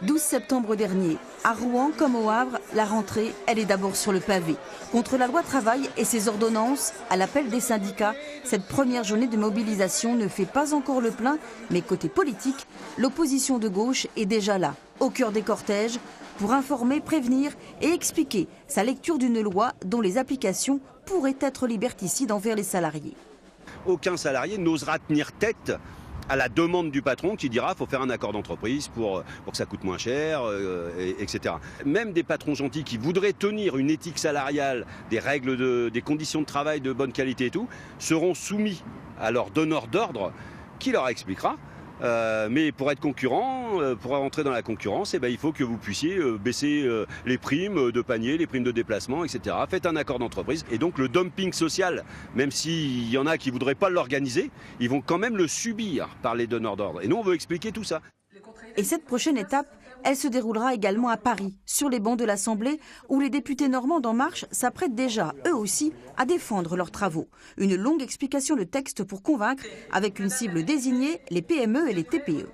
12 septembre dernier, à Rouen comme au Havre, la rentrée, elle est d'abord sur le pavé. Contre la loi travail et ses ordonnances, à l'appel des syndicats, cette première journée de mobilisation ne fait pas encore le plein, mais côté politique, l'opposition de gauche est déjà là, au cœur des cortèges, pour informer, prévenir et expliquer sa lecture d'une loi dont les applications pourraient être liberticides envers les salariés. Aucun salarié n'osera tenir tête à la demande du patron qui dira qu'il faut faire un accord d'entreprise pour que ça coûte moins cher, etc. Même des patrons gentils qui voudraient tenir une éthique salariale, des règles, des conditions de travail de bonne qualité et tout, seront soumis à leur donneur d'ordre qui leur expliquera. Mais pour être concurrent, pour rentrer dans la concurrence, il faut que vous puissiez baisser les primes de panier, les primes de déplacement, etc. Faites un accord d'entreprise. Et donc le dumping social, même s'il y en a qui ne voudraient pas l'organiser, ils vont quand même le subir par les donneurs d'ordre. Et nous, on veut expliquer tout ça. Et cette prochaine étape, elle se déroulera également à Paris, sur les bancs de l'Assemblée, où les députés normands d'En Marche s'apprêtent déjà, eux aussi, à défendre leurs travaux. Une longue explication de texte pour convaincre, avec une cible désignée, les PME et les TPE.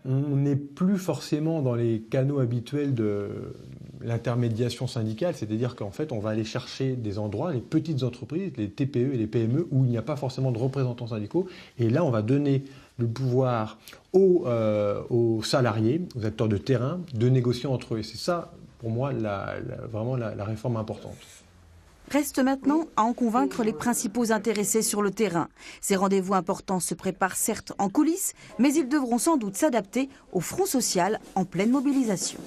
On n'est plus forcément dans les canaux habituels de l'intermédiation syndicale, c'est-à-dire qu'en fait, on va aller chercher des endroits, les petites entreprises, les TPE et les PME, où il n'y a pas forcément de représentants syndicaux. Et là, on va donner le pouvoir aux salariés, aux acteurs de terrain, de négocier entre eux. Et c'est ça, pour moi, vraiment la réforme importante. Reste maintenant à en convaincre les principaux intéressés sur le terrain. Ces rendez-vous importants se préparent certes en coulisses, mais ils devront sans doute s'adapter au front social en pleine mobilisation.